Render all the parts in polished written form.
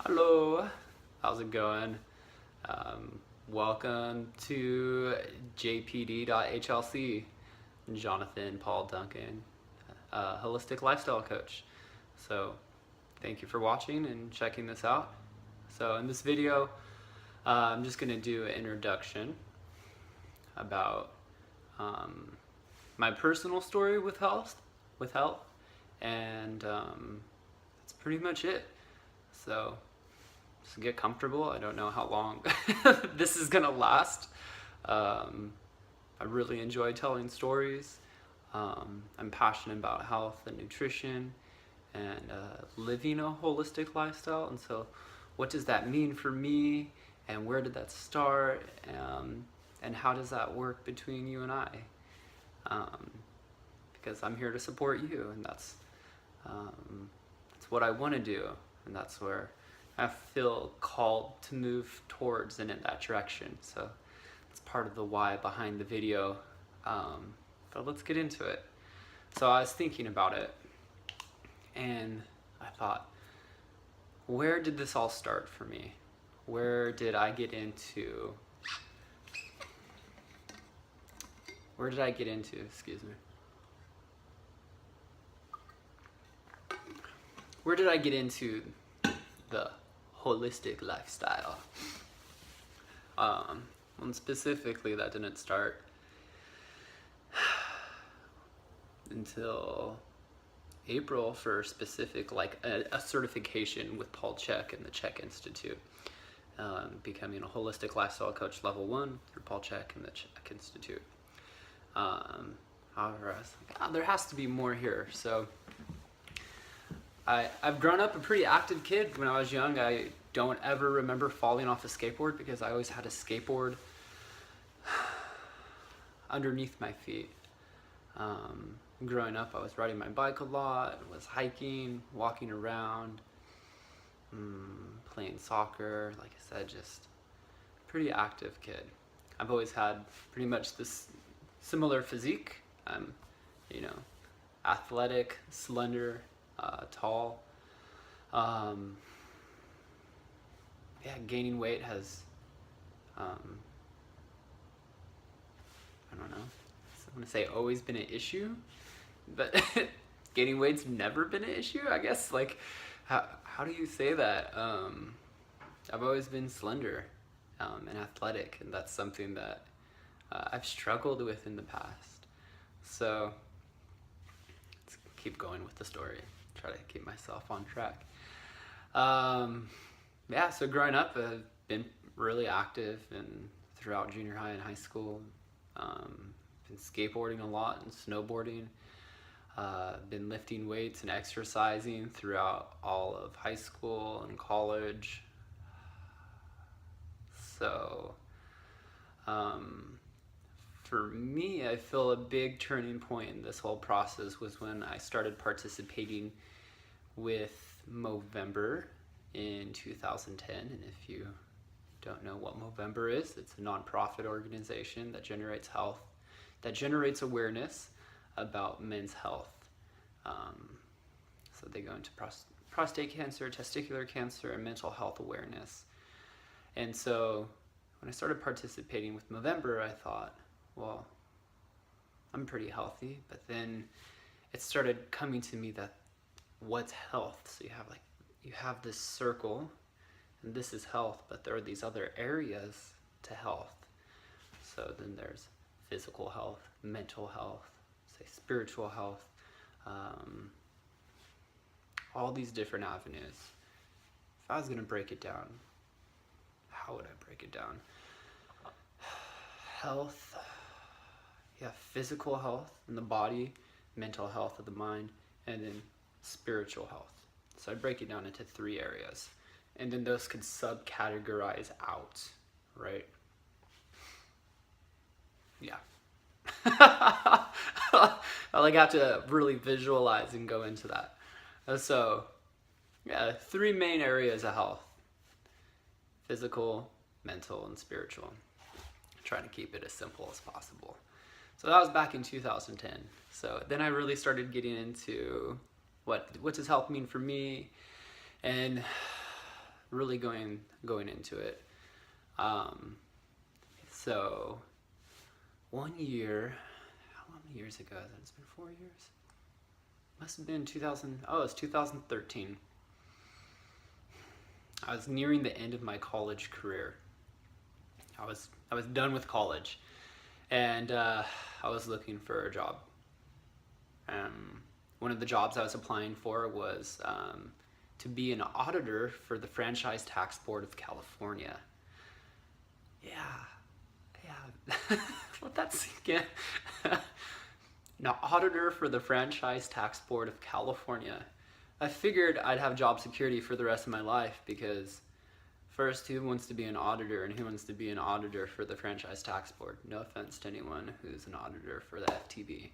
Hello, how's it going? Welcome to jpd.hlc. Jonathan Paul Duncan, holistic lifestyle coach. So thank you for watching and checking this out. So in this video, I'm just going to do an introduction about my personal story with health, and that's pretty much it. So just get comfortable. I don't know how long this is gonna last. I really enjoy telling stories. I'm passionate about health and nutrition and living a holistic lifestyle. And so what does that mean for me, and where did that start, and how does that work between you and I? Because I'm here to support you, and that's what I want to do, and that's where I feel called to move towards and in that direction. So it's part of the why behind the video. But let's get into it. So I was thinking about it, and I thought, where did this all start for me? Where did I get into, excuse me. Where did I get into the holistic lifestyle? And specifically, that didn't start until April for specific, like a certification with Paul Chek and the Chek Institute. Becoming a holistic lifestyle coach level 1 through Paul Chek and the Chek Institute. However, I was like, there has to be more here. So I've grown up a pretty active kid. When I was young, I don't ever remember falling off a skateboard because I always had a skateboard underneath my feet. Growing up, I was riding my bike a lot, was hiking, walking around, playing soccer. Like I said, just pretty active kid. I've always had pretty much this similar physique. I'm, athletic, slender, tall. Gaining weight has, I don't know, I want to say always been an issue, but gaining weight's never been an issue, I guess. Like, how do you say that? I've always been slender and athletic, and that's something that I've struggled with in the past. So let's keep going with the story, try to keep myself on track. So growing up, I've been really active and throughout junior high and high school. Been skateboarding a lot and snowboarding. Been lifting weights and exercising throughout all of high school and college. So for me, I feel a big turning point in this whole process was when I started participating with Movember in 2010. And if you don't know what Movember is, it's a nonprofit organization that generates awareness about men's health. So they go into prostate cancer, testicular cancer, and mental health awareness. And so when I started participating with Movember, I thought, well, I'm pretty healthy. But then it started coming to me that what's health? So you have this circle, and this is health, but there are these other areas to health. So then there's physical health, mental health, say spiritual health, all these different avenues. If I was going to break it down, how would I break it down? Health, physical health in the body, mental health of the mind, and then spiritual health. So I break it down into 3 areas, and then those could subcategorize out, right? Yeah. I have to really visualize and go into that. So 3 main areas of health: physical, mental, and spiritual. I'm trying to keep it as simple as possible. So that was back in 2010. So then I really started getting into what does health mean for me, and really going into it. So 1 year, how many years ago? It's been 4 years. Must have been 2000. Oh, it's 2013. I was nearing the end of my college career. I was done with college, and I was looking for a job. One of the jobs I was applying for was to be an auditor for the Franchise Tax Board of California. Yeah. Let that sink in. An auditor for the Franchise Tax Board of California. I figured I'd have job security for the rest of my life because first, who wants to be an auditor and who wants to be an auditor for the Franchise Tax Board? No offense to anyone who's an auditor for the FTB.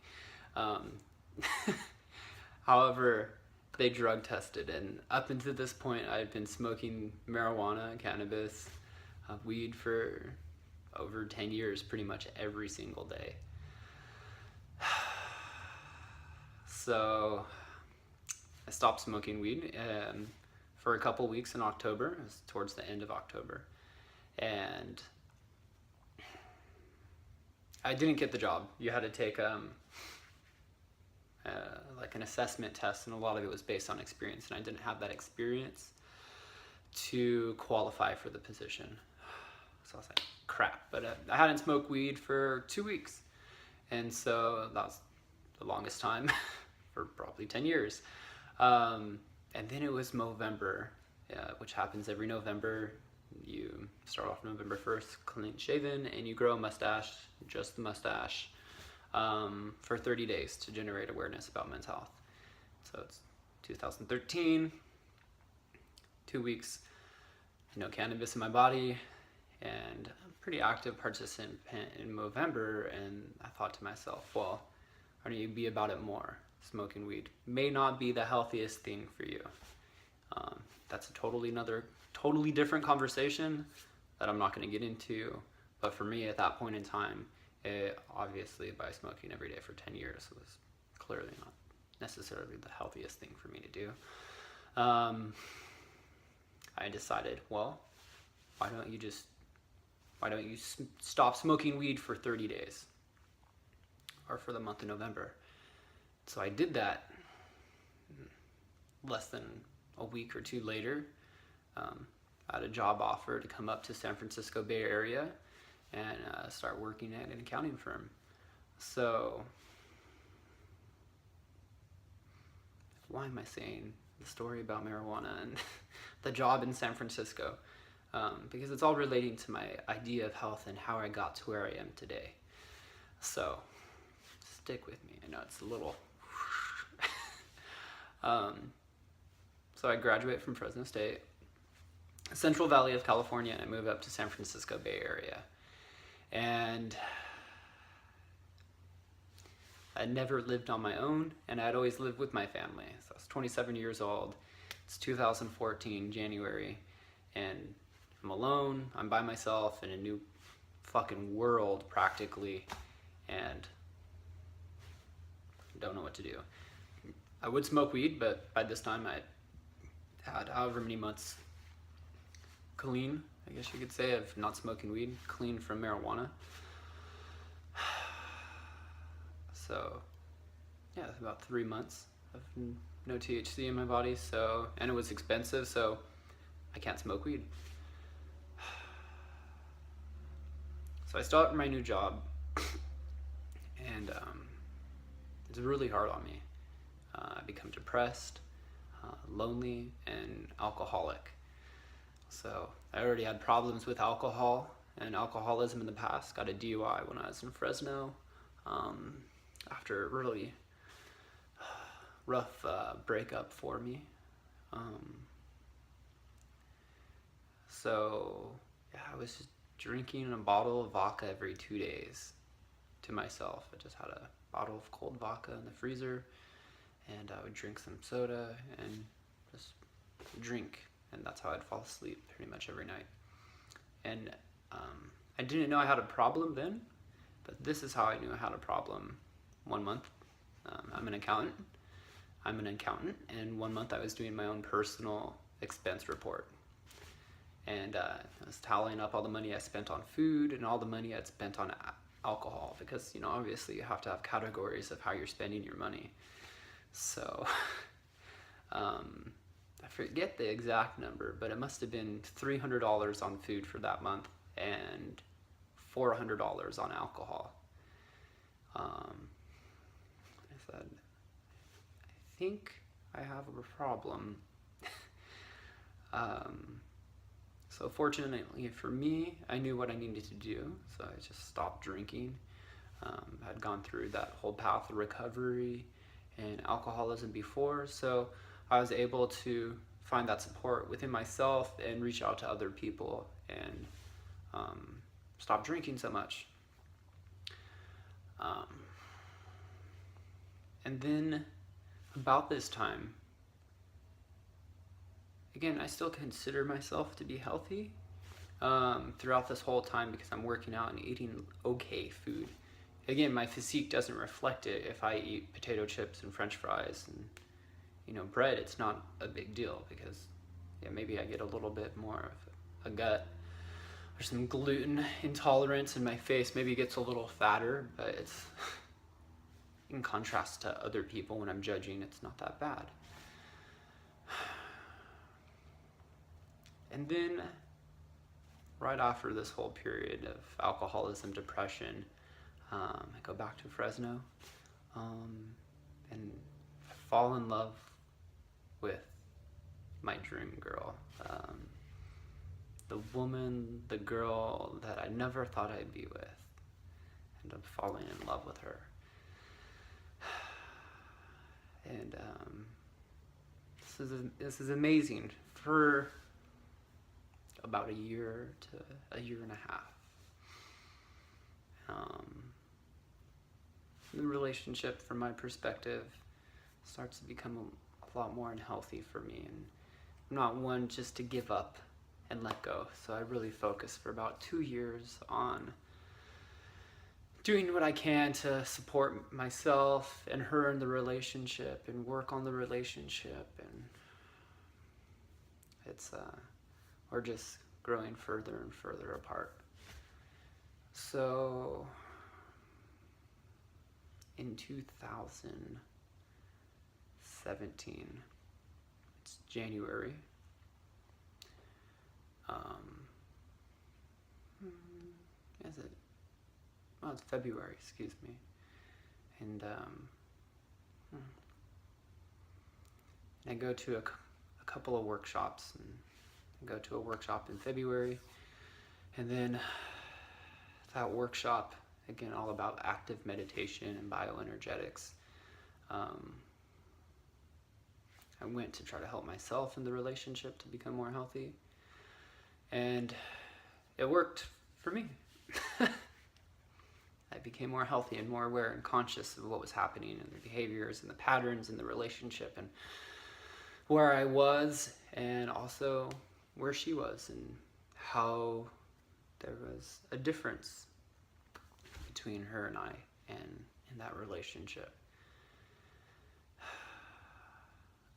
However, they drug tested, and up until this point, I've been smoking marijuana, cannabis, weed for over 10 years, pretty much every single day. So I stopped smoking weed for a couple weeks in October. It was towards the end of October, and I didn't get the job. You had to take like an assessment test, and a lot of it was based on experience, and I didn't have that experience to qualify for the position. So I was like, crap. But I hadn't smoked weed for 2 weeks, and so that was the longest time for probably 10 years. And then it was November, which happens every November. You start off November 1st clean shaven, and you grow a mustache, just the mustache, for 30 days to generate awareness about men's health. So it's 2013, 2 weeks, no cannabis in my body, and I'm a pretty active participant in November, and I thought to myself, well, I need to be about it more. Smoking weed may not be the healthiest thing for you. That's a totally different conversation that I'm not going to get into. But for me, at that point in time, obviously by smoking every day for 10 years was clearly not necessarily the healthiest thing for me to do. I decided, well, why don't you stop smoking weed for 30 days or for the month of November? So I did that. Less than a week or two later, I had a job offer to come up to San Francisco Bay Area and start working at an accounting firm. So why am I saying the story about marijuana and the job in San Francisco? Because it's all relating to my idea of health and how I got to where I am today. So stick with me. I know it's a little so I graduate from Fresno State, Central Valley of California, and I move up to San Francisco Bay Area. And I'd never lived on my own, and I'd always lived with my family. So I was 27 years old. It's 2014, January, and I'm alone. I'm by myself in a new fucking world, practically, and I don't know what to do. I would smoke weed, but by this time I had however many months clean, I guess you could say, of not smoking weed, clean from marijuana. So yeah, about 3 months of no THC in my body. So, and it was expensive, so I can't smoke weed. So I start my new job, and it's really hard on me. I become depressed, lonely, and alcoholic. So I already had problems with alcohol and alcoholism in the past. Got a DUI when I was in Fresno after a really rough breakup for me. So yeah, I was just drinking a bottle of vodka every 2 days to myself. I just had a bottle of cold vodka in the freezer, and I would drink some soda and just drink, and that's how I'd fall asleep pretty much every night. And I didn't know I had a problem then, but this is how I knew I had a problem. 1 month, I'm an accountant, and 1 month I was doing my own personal expense report. And I was tallying up all the money I spent on food and all the money I'd spent on alcohol, because obviously you have to have categories of how you're spending your money. So I forget the exact number, but it must have been $300 on food for that month and $400 on alcohol. I said, I think I have a problem. So fortunately for me, I knew what I needed to do, so I just stopped drinking. I'd gone through that whole path of recovery and alcoholism before, so I was able to find that support within myself and reach out to other people and stop drinking so much. And then about this time, again, I still consider myself to be healthy throughout this whole time, because I'm working out and eating okay food. Again, my physique doesn't reflect it. If I eat potato chips and french fries and bread, it's not a big deal, because maybe I get a little bit more of a gut or some gluten intolerance, and my face maybe gets a little fatter, but it's in contrast to other people, when I'm judging, it's not that bad. And then right after this whole period of alcoholism, depression, I go back to Fresno and fall in love with my dream girl. The woman, the girl that I never thought I'd be with. End up falling in love with her. And this is amazing. For about a year to a year and a half. The relationship, from my perspective, starts to become a lot more unhealthy for me, and I'm not one just to give up and let go. So I really focused for about 2 years on doing what I can to support myself and her in the relationship and work on the relationship, and we're just growing further and further apart. So in 2017, it's January, is it? Well, it's February, excuse me. And I go to a couple of workshops, and I go to a workshop in February, and then that workshop, again, all about active meditation and bioenergetics. I went to try to help myself in the relationship to become more healthy, and it worked for me. I became more healthy and more aware and conscious of what was happening and the behaviors and the patterns in the relationship, and where I was, and also where she was, and how there was a difference between her and I and in that relationship.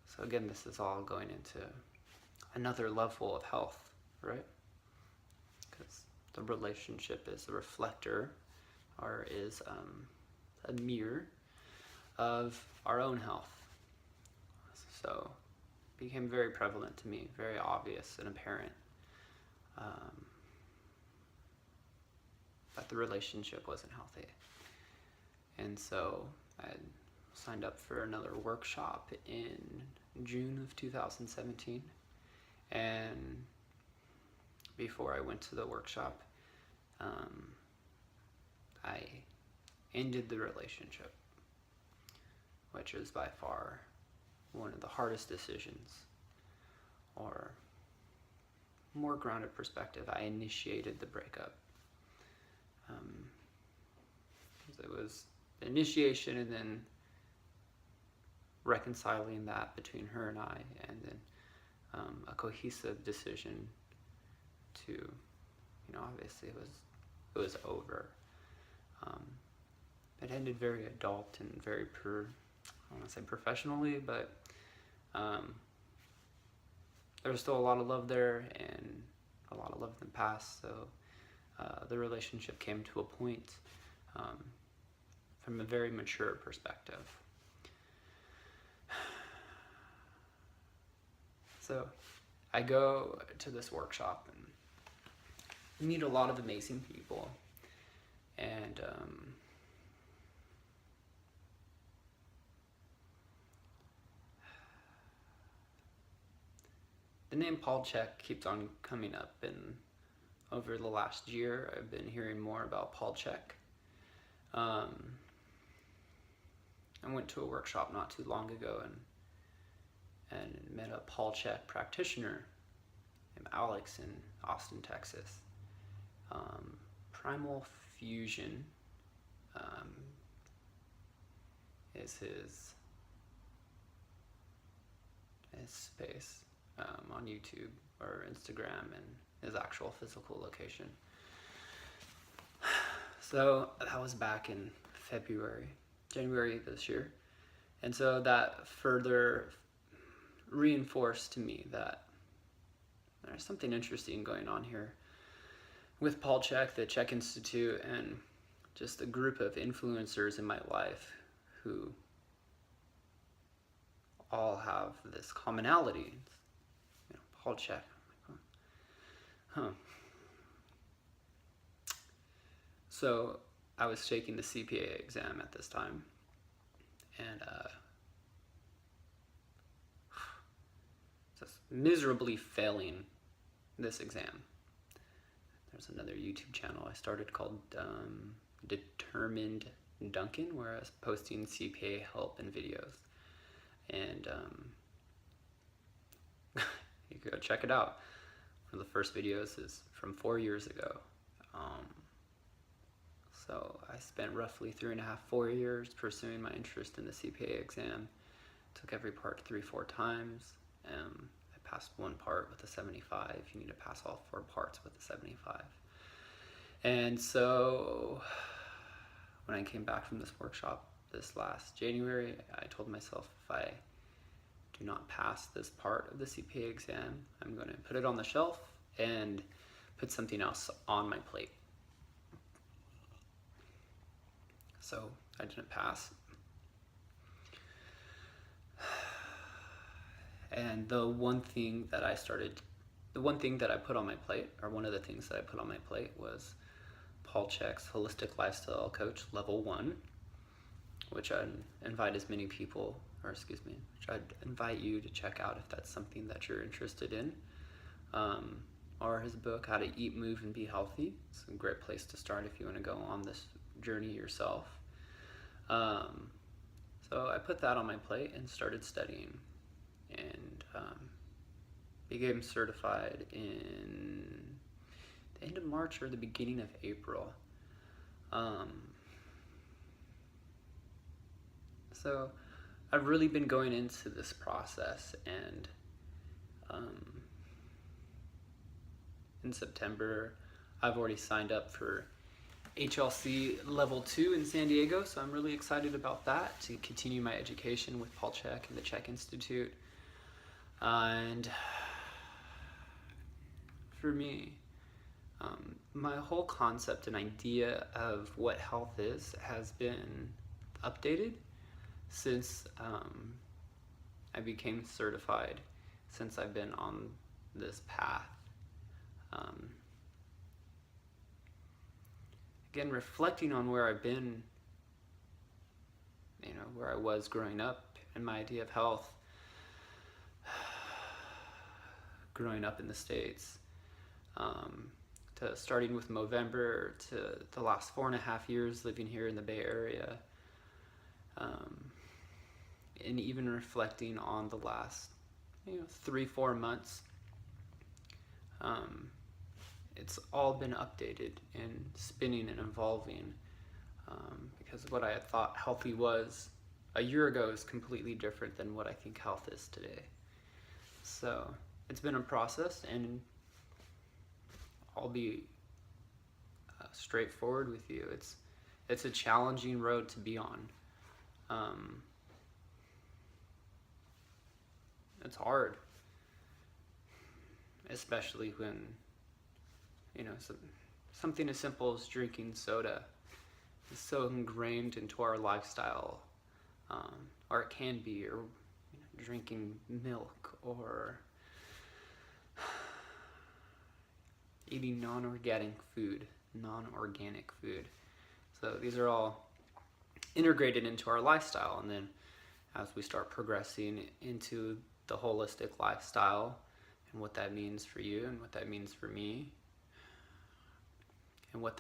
So again, this is all going into another level of health, right? Because the relationship is a reflector, or is a mirror of our own health. So it became very prevalent to me, very obvious and apparent, that the relationship wasn't healthy. And so I signed up for another workshop in June of 2017. And before I went to the workshop, I ended the relationship, which is by far one of the hardest decisions. Or more grounded perspective, I initiated the breakup. It was the initiation, and then reconciling that between her and I, and then a cohesive decision to, obviously it was over. It ended very adult and very I don't want to say professionally, but there was still a lot of love there, and a lot of love in the past, so the relationship came to a point from a very mature perspective. So I go to this workshop and meet a lot of amazing people, and the name Paul Chek keeps on coming up, and over the last year I've been hearing more about Paul Chek. I went to a workshop not too long ago and met a Paul Chek practitioner named Alex in Austin, Texas. Primal Fusion is his space on YouTube or Instagram, and his actual physical location. So that was back in January this year. And so that further reinforced to me that there's something interesting going on here with Paul Chek, the Chek Institute, and just a group of influencers in my life who all have this commonality. Paul Chek. Huh. So I was taking the CPA exam at this time, and just miserably failing this exam. There's another YouTube channel I started called Determined Duncan, where I was posting CPA help and videos, and you can go check it out. One of the first videos is from 4 years ago. So I spent roughly 4 years pursuing my interest in the CPA exam. Took every part 3-4 times. I passed one part with a 75. You need to pass all 4 parts with a 75. And so when I came back from this workshop this last January, I told myself, if I do not pass this part of the CPA exam, I'm going to put it on the shelf and put something else on my plate. So I didn't pass. And the one thing that I put on my plate, or one of the things that I put on my plate, was Paul Chek's Holistic Lifestyle Coach Level 1, which I'd invite you to check out if that's something that you're interested in. Or his book, How to Eat, Move, and Be Healthy. It's a great place to start if you want to go on this journey yourself. So I put that on my plate and started studying, and became certified in the end of March or the beginning of April. So I've really been going into this process, and in September I've already signed up for HLC Level 2 in San Diego, so I'm really excited about that, to continue my education with Paul Chek and the Chek Institute. And for me, my whole concept and idea of what health is has been updated since I became certified, since I've been on this path. Again, reflecting on where I've been, where I was growing up, and my idea of health, growing up in the States, to starting with Movember, to the last 4.5 years living here in the Bay Area, and even reflecting on the last 3-4 months. It's all been updated and spinning and evolving, because what I had thought healthy was a year ago is completely different than what I think health is today. So it's been a process, and I'll be straightforward with you. It's a challenging road to be on. It's hard, especially when something as simple as drinking soda is so ingrained into our lifestyle, or it can be, or drinking milk, or eating non-organic food. So these are all integrated into our lifestyle, and then as we start progressing into the holistic lifestyle and what that means for you and what that means for me, and what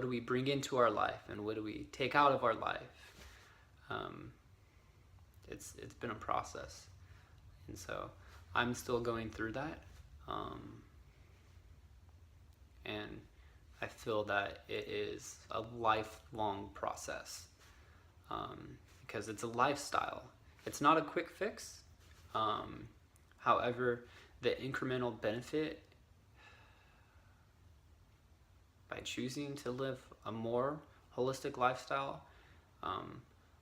do we bring into our life and what do we take out of our life, it's been a process, and so I'm still going through that, and I feel that it is a lifelong process, because it's a lifestyle. It's not a quick fix. However, the incremental benefit by choosing to live a more holistic lifestyle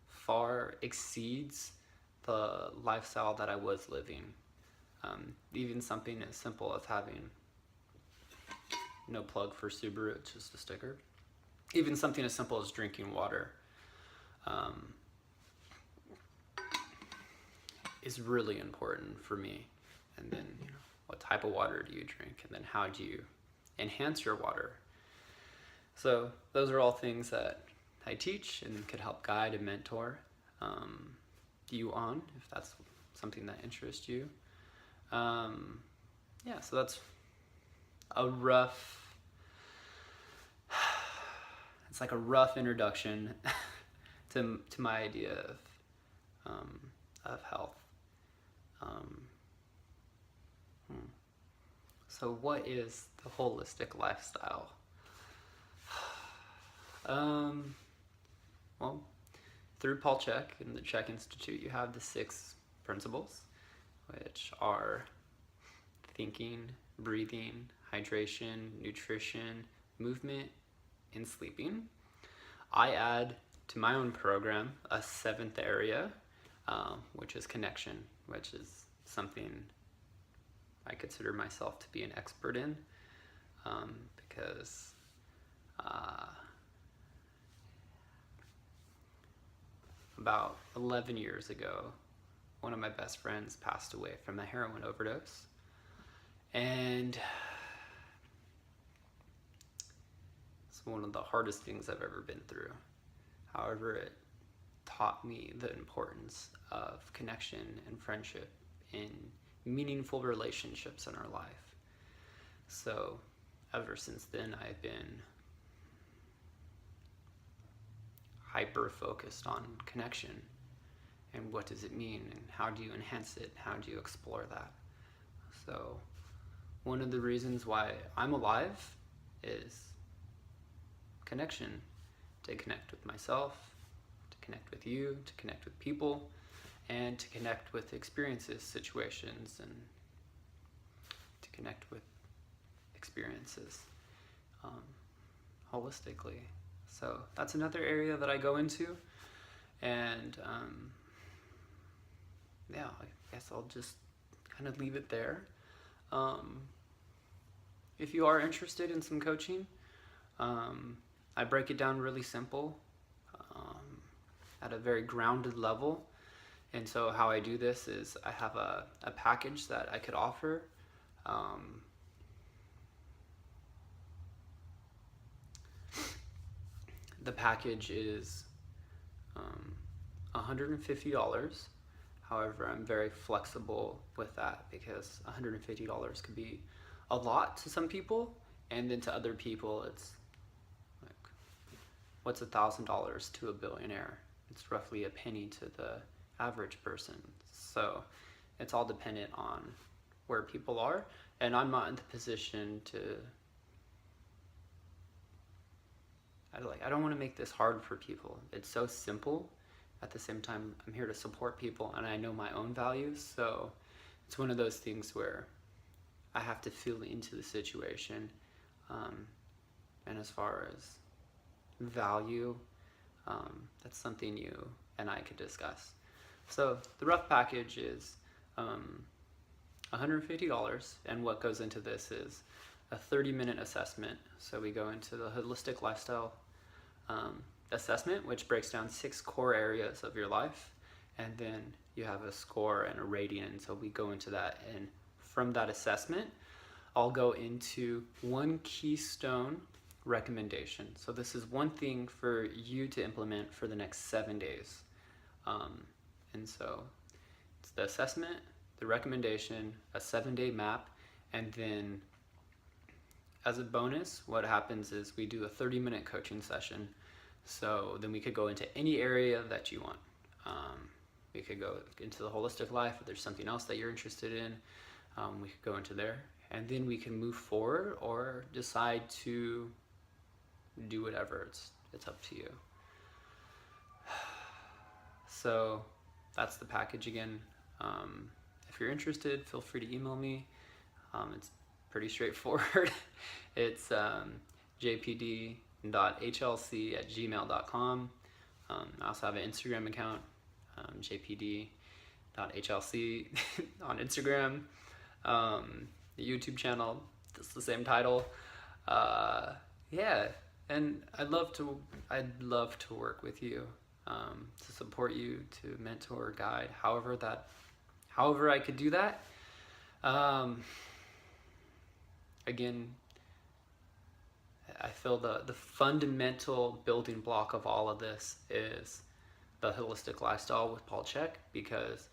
far exceeds the lifestyle that I was living. Even something as simple as having, no plug for Subaru, it's just a sticker. Even something as simple as drinking water is really important for me. And then, what type of water do you drink? And then how do you enhance your water? So those are all things that I teach and could help guide and mentor you on, if that's something that interests you. So that's a rough, it's like a rough introduction to my idea of health. So what is the holistic lifestyle? Well, through Paul Chek and the Chek Institute, you have the 6 principles, which are thinking, breathing, hydration, nutrition, movement, and sleeping. I add to my own program a 7th area, which is connection, which is something I consider myself to be an expert in, because about 11 years ago, one of my best friends passed away from a heroin overdose. And it's one of the hardest things I've ever been through. However, it taught me the importance of connection and friendship in meaningful relationships in our life. So ever since then, I've been hyper focused on connection and what does it mean and how do you enhance it, how do you explore that. So one of the reasons why I'm alive is connection, to connect with myself, to connect with you, to connect with people, and to connect with experiences, situations, and to connect with experiences holistically. So that's another area that I go into, and I guess I'll just kind of leave it there. If you are interested in some coaching, I break it down really simple, at a very grounded level. And so how I do this is I have a package that I could offer. The package is $150. However, I'm very flexible with that because $150 could be a lot to some people, and then to other people it's like, what's $1,000 to a billionaire? It's roughly a penny to the average person. So it's all dependent on where people are, and I'm not in the position to, I don't want to make this hard for people. It's so simple. At the same time, I'm here to support people, and I know my own values, so it's one of those things where I have to feel into the situation. And as far as value, that's something you and I could discuss. So the rough package is $150, and what goes into this is a 30-minute assessment. So we go into the holistic lifestyle assessment, which breaks down 6 core areas of your life, and then you have a score and a rating. And so we go into that, and from that assessment, I'll go into one keystone recommendation. So this is one thing for you to implement for the next 7 days. And so it's the assessment, the recommendation, a 7-day map, and then as a bonus, what happens is we do a 30-minute coaching session. So then we could go into any area that you want. We could go into the holistic life, if there's something else that you're interested in, we could go into there. And then we can move forward or decide to do whatever. It's up to you. So that's the package again. If you're interested, feel free to email me. It's pretty straightforward. It's jpd.hlc@gmail.com. I also have an Instagram account, jpd.hlc on Instagram. The YouTube channel, it's the same title. Yeah, and I'd love to work with you, to support you, to mentor, guide, however I could do that. Again, I feel the fundamental building block of all of this is the holistic lifestyle with Paul Chek, because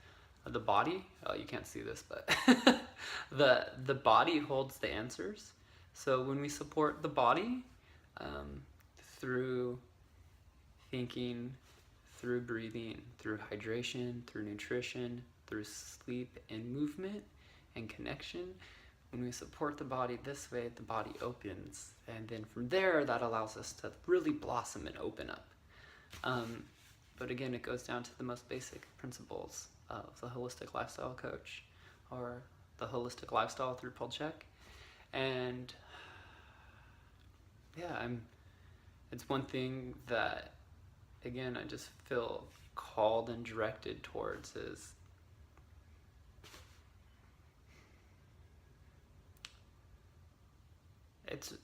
the body, you can't see this, but the body holds the answers. So when we support the body through thinking, through breathing, through hydration, through nutrition, through sleep and movement and connection, when we support the body this way, the body opens, and then from there that allows us to really blossom and open up. But again, it goes down to the most basic principles of the holistic lifestyle coach, or the holistic lifestyle through Paul Chek. And yeah, it's one thing that, again, I just feel called and directed towards is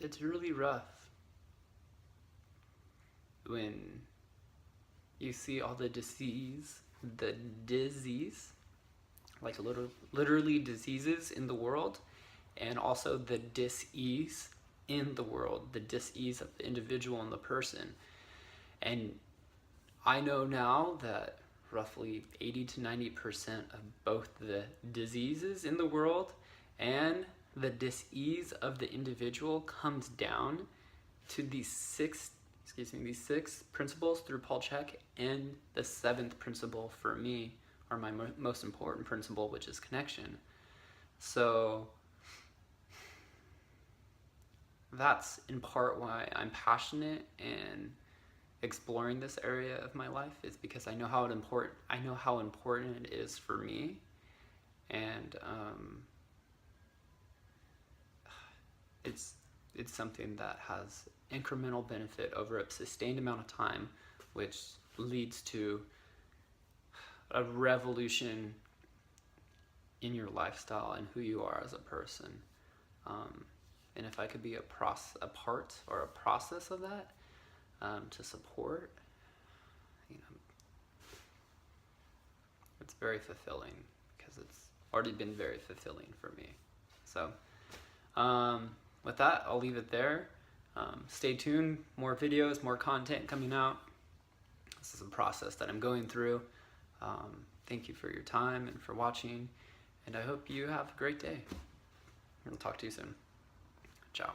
it's really rough when you see all the disease, like literally diseases in the world, and also the dis-ease in the world, the dis-ease of the individual and the person. And I know now that roughly 80 to 90% of both the diseases in the world and the dis-ease of the individual comes down to these six principles through Paul Chek, and the 7th principle for me, or my most important principle, which is connection. So that's in part why I'm passionate and exploring this area of my life, is because I know how important it is for me. And it's something that has incremental benefit over a sustained amount of time, which leads to a revolution in your lifestyle and who you are as a person. And if I could be a part or a process of that, to support, it's very fulfilling, because it's already been very fulfilling for me. So with that, I'll leave it there. Stay tuned, more videos, more content coming out. This is a process that I'm going through. Thank you for your time and for watching, and I hope you have a great day. I'll talk to you soon. Ciao.